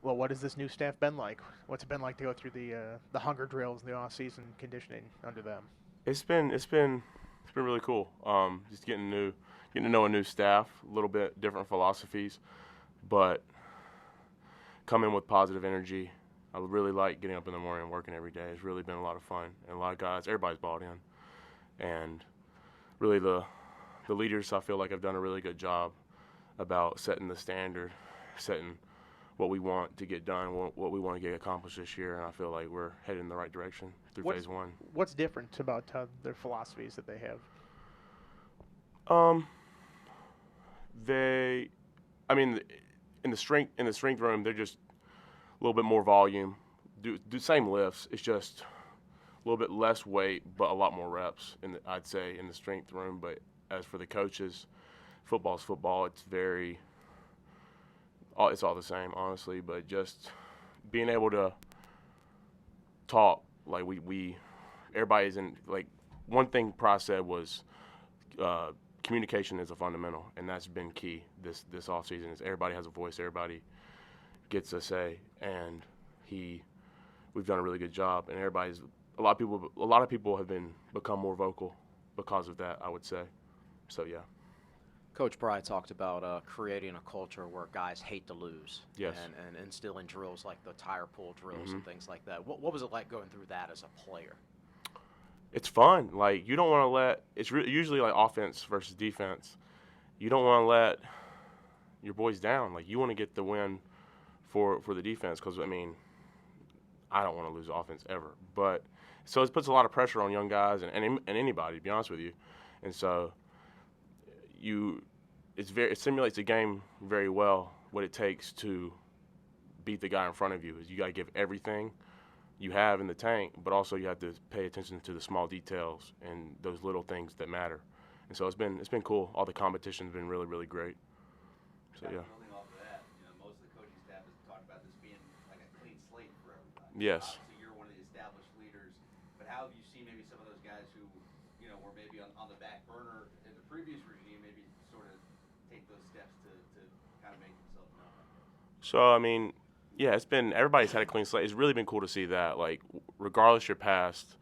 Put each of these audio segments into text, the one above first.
Well, what has this new staff been like? What's it been like to go through the hunger drills, the off-season conditioning under them? It's been really cool. Just getting to know a new staff, a little bit different philosophies, but come in with positive energy. I really like getting up in the morning and working every day. It's really been a lot of fun, and a lot of guys, everybody's bought in, and really the leaders I feel like have done a really good job about setting the standard, setting what we want to get done, what we want to get accomplished this year, and I feel like we're headed in the right direction through What's phase one. what's different about their philosophies that they have? Um, they, I mean, in the strength room, they're just a little bit more volume, do same lifts. It's just a little bit less weight, but a lot more reps. I'd say in the strength room. But as for the coaches, football's football. It's all the same, honestly. But just being able to talk like we everybody's in like one thing Price said was uh, communication is a fundamental, and that's been key this off season. Is everybody has a voice, everybody gets a say, and he we've done a really good job, and everybody's a lot of people have become more vocal because of that, I would say. So yeah. Coach Pry talked about creating a culture where guys hate to lose Yes. and instilling drills like the tire pull drills Hmm. and things like that. What was it like going through that as a player? It's fun. Like you don't want to let usually like offense versus defense. You don't want to let your boys down. Like you want to get the win for the defense because I mean I don't want to lose offense ever. But so it puts a lot of pressure on young guys and anybody to be honest with you. And so you it simulates a game very well. What it takes to beat the guy in front of you is you got to give everything you have in the tank, but also you have to pay attention to the small details and those little things that matter. And so it's been cool. All the competition's been really great. So Kind yeah. of building off of that, most of the coaching staff has talked about this being like a clean slate for everybody. Yes. Obviously, you're one of the established leaders, but how have you seen maybe some of those guys who, were maybe on the back burner in the previous regime, maybe sort of take those steps to kind of make themselves known? So I mean, yeah, it's been everybody's had a clean slate. It's really been cool to see that. Like, regardless your past,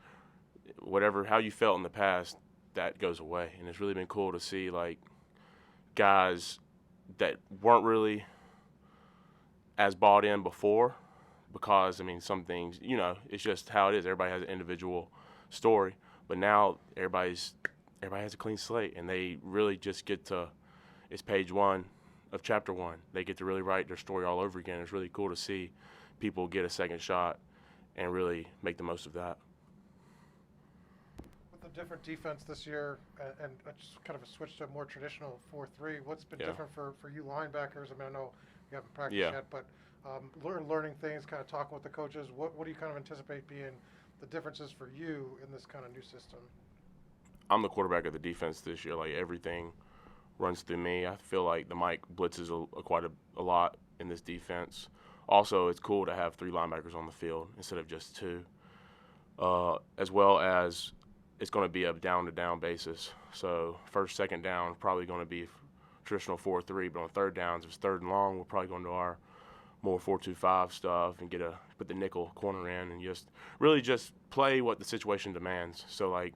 whatever how you felt in the past, that goes away, and it's really been cool to see like guys that weren't really as bought in before, because I mean some things, it's just how it is. Everybody has an individual story, but now everybody has a clean slate, and they really just get to it's page one of chapter one. They get to really write their story all over again. It's really cool to see people get a second shot and really make the most of that. With the different defense this year and just kind of a switch to a more traditional 4-3, what's been Yeah. different for you linebackers? I mean, I know you haven't practiced Yeah. yet, but learning things, kind of talking with the coaches, what do you kind of anticipate being the differences for you in this kind of new system? I'm the quarterback of the defense this year. Like everything runs through me. I feel like the Mike blitzes quite a lot in this defense. Also, it's cool to have three linebackers on the field instead of just two, as well as it's going to be a down-to-down basis. So first, second down, probably going to be traditional 4-3, but on third downs, if it's third and long, we're probably going to our more 4-2-5 stuff and put the nickel corner in and just play what the situation demands. So like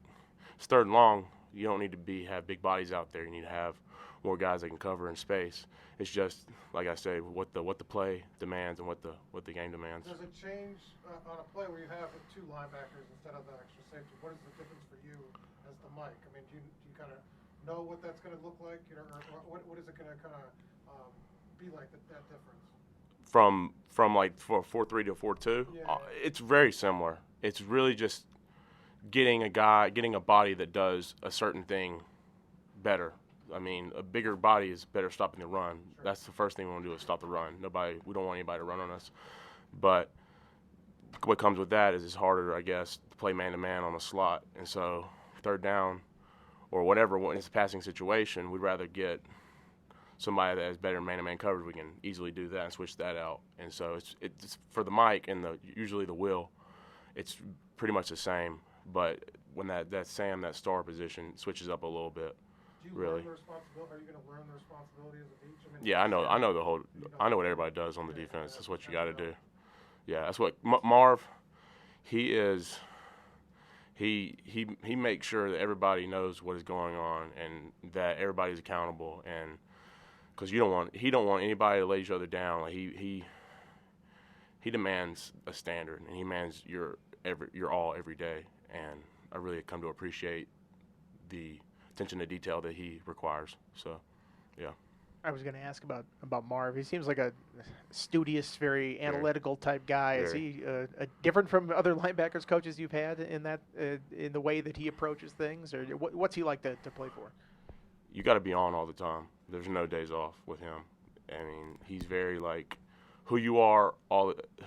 it's third and long, you don't need to have big bodies out there. You need to have more guys that can cover in space. It's just like I say, what the play demands and what the game demands. Does it change on a play where you have two linebackers instead of the extra safety? What is the difference for you as the Mike? I mean, do you kind of know what that's going to look like, or what is it going to kind of be like that difference? From like 4-3 to 4-2, Yeah. it's very similar. It's really just getting a body that does a certain thing better. I mean, a bigger body is better stopping the run. Sure. That's the first thing we want to do is stop the run. We don't want anybody to run on us. But what comes with that is it's harder, I guess, to play man-to-man on a slot. And so third down or whatever, when it's a passing situation, we'd rather get somebody that has better man-to-man coverage. We can easily do that and switch that out. And so it's for the Mike and usually the Will, it's pretty much the same. But when that star position switches up a little bit. Do you really. learn the responsibility? Are you going to learn the responsibilities of each? I mean, Yeah, I know the whole. you know, I know what everybody does on the yeah, defense. That's what you yeah, got to do. Yeah, that's what Marv. He is. He makes sure that everybody knows what is going on and that everybody's accountable. And because he don't want anybody to let each other down. Like he demands a standard, and he demands your all every day. And I really come to appreciate the attention to detail that he requires. So, yeah. I was going to ask about Marv. He seems like a studious, very analytical type guy. Is he different from other linebackers coaches you've had in that in the way that he approaches things, or what's he like to play for? You got to be on all the time. There's no days off with him. I mean, he's very like who you are.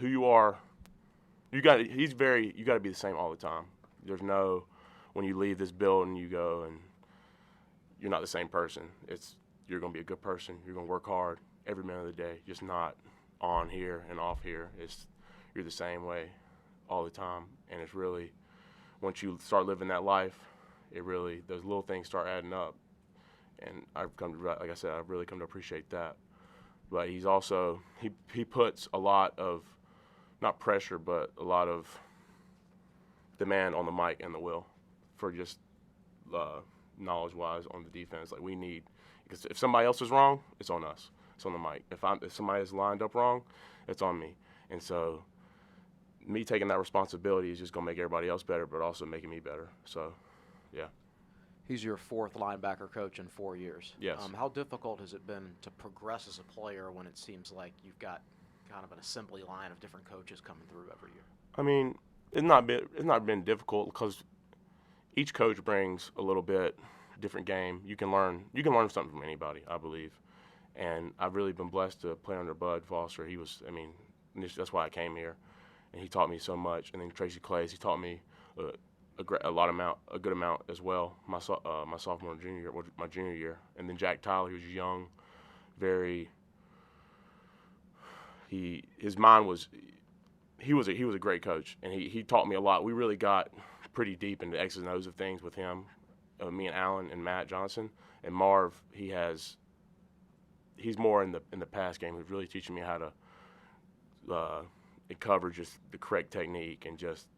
You got to be the same all the time. There's no when you leave this building you go and you're not the same person. You're going to be a good person. You're going to work hard every minute of the day, just not on here and off here. You're the same way all the time. And it's really, once you start living that life, those little things start adding up. And I've really come to appreciate that. But he's also, he puts a lot of, not pressure, but a lot of demand on the mic and the will for just knowledge-wise on the defense. Like we need, because if somebody else is wrong, it's on us. It's on the mic. If somebody is lined up wrong, it's on me. And so me taking that responsibility is just going to make everybody else better, but also making me better. So, yeah. He's your fourth linebacker coach in 4 years. Yes. How difficult has it been to progress as a player when it seems like you've got kind of an assembly line of different coaches coming through every year? I mean, it's not been difficult because each coach brings a little bit different game. You can learn something from anybody, I believe. And I've really been blessed to play under Bud Foster. That's why I came here, and he taught me so much. And then Tracy Claeys, he taught me a good amount as well. My sophomore and junior year, my junior year, and then Jack Tyler, he was young, his mind was. He was a great coach, and he taught me a lot. We really got pretty deep into X's and O's of things with him, me and Alan and Matt Johnson. And Marv, he's more in the pass game. He's really teaching me how to cover just the correct technique and just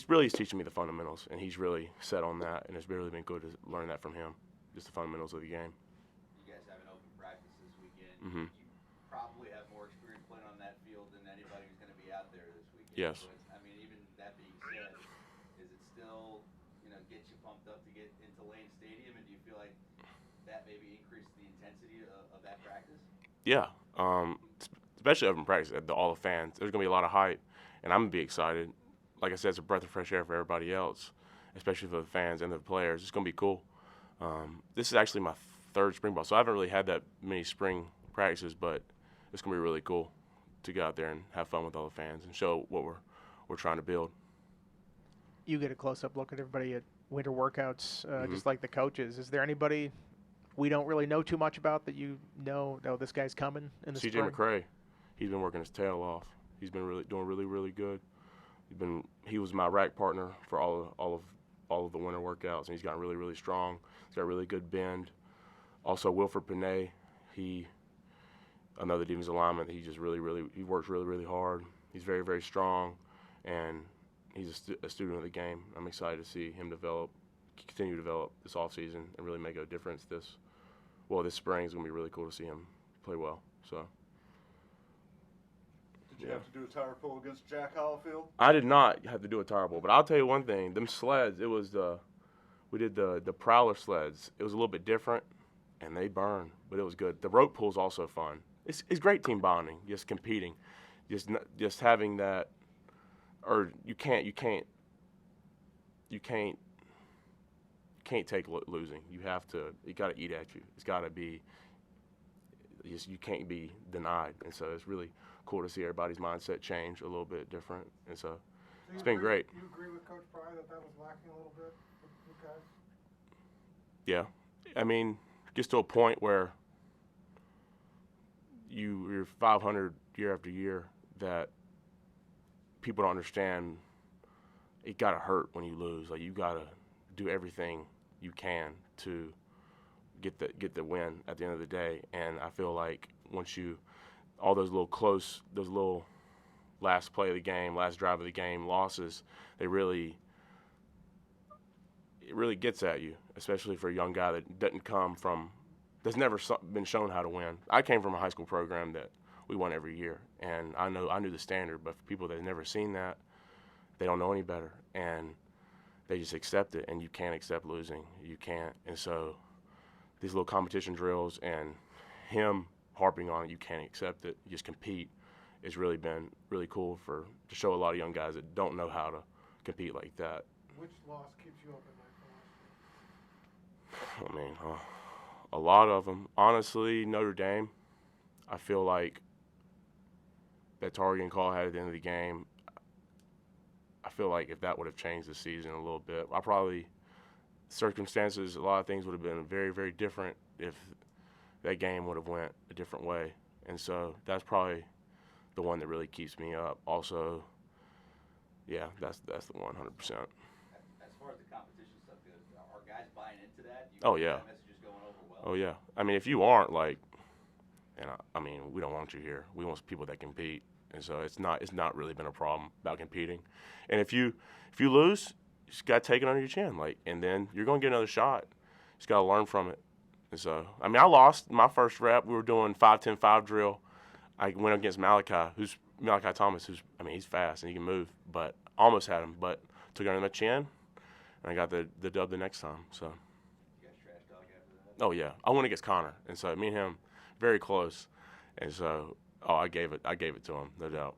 really he's teaching me the fundamentals. And he's really set on that, and it's really been good to learn that from him, just the fundamentals of the game. You guys have an open practice this weekend. Mm-hmm. You probably have more experience playing on that field than anybody who's going to be out there this weekend. Yes. But, I mean, even that being said, is it still, get you pumped up to get into Lane Stadium, and do you feel like that maybe increased the intensity of that practice? Yeah, especially open practice, all the fans. There's going to be a lot of hype, and I'm going to be excited. Like I said, it's a breath of fresh air for everybody else, especially for the fans and the players. It's going to be cool. This is actually my third spring ball, so I haven't really had that many spring practices, but it's going to be really cool to go out there and have fun with all the fans and show what we're trying to build. You get a close-up look at everybody at winter workouts, just like the coaches. Is there anybody we don't really know too much about that no, this guy's coming in the CJ spring? McCray, he's been working his tail off. He's been doing really good. He was my rack partner for all of the winter workouts, and he's gotten really strong. He's got really good bend. Also, Wilford Panay, another defensive lineman. He works really hard. He's very strong, and he's a student of the game. I'm excited to see him continue to develop this offseason and really make a difference this spring. Is going to be really cool to see him play well. So. Did you have to do a tire pull against Jack Hollifield? I did not have to do a tire pull, but I'll tell you one thing. Them sleds, we did the Prowler sleds. It was a little bit different, and they burn, but it was good. The rope pull's also fun. It's great team bonding, just competing, just having that. Or you can't take losing. You got to eat at you. It's got to be. You can't be denied, and so it's really cool to see everybody's mindset change a little bit different, and so it's been great. You agree with Coach Pry that was lacking a little bit with you guys? Yeah, I mean, gets to a point where you're 500 year after year that people don't understand. It gotta hurt when you lose. Like you gotta do everything you can to get the win at the end of the day. And I feel like once all those little last play of the game, last drive of the game losses, it really gets at you, especially for a young guy that's never been shown how to win. I came from a high school program that we won every year, and I knew the standard. But for people that have never seen that, they don't know any better, and they just accept it. And you can't accept losing. You can't. And so these little competition drills and him harping on it, you can't accept it. You just compete. It's really been really cool to show a lot of young guys that don't know how to compete like that. Which loss keeps you up at night? I mean, a lot of them. Honestly, Notre Dame, I feel like that targeting call I had at the end of the game, I feel like if that would have changed the season a little bit, circumstances, a lot of things would have been very, very different if that game would have went a different way. And so that's probably the one that really keeps me up. Also, yeah, that's the 100%. As far as the competition stuff goes, are guys buying into that? Oh, yeah. That message is going over well? Oh, yeah. I mean, if you aren't, I mean, we don't want you here. We want people that compete. And so it's not really been a problem about competing. And if you lose, you just got to take it under your chin. And then you're going to get another shot. You just got to learn from it. And so, I mean, I lost my first rep. We were doing 5-10-5 drill. I went against Malachi Thomas, he's fast and he can move, but almost had him, but took it under my chin, and I got the dub the next time. So. You guys trash talk after that? Oh yeah, I went against Connor, and so me and him very close, and so I gave it to him, no doubt.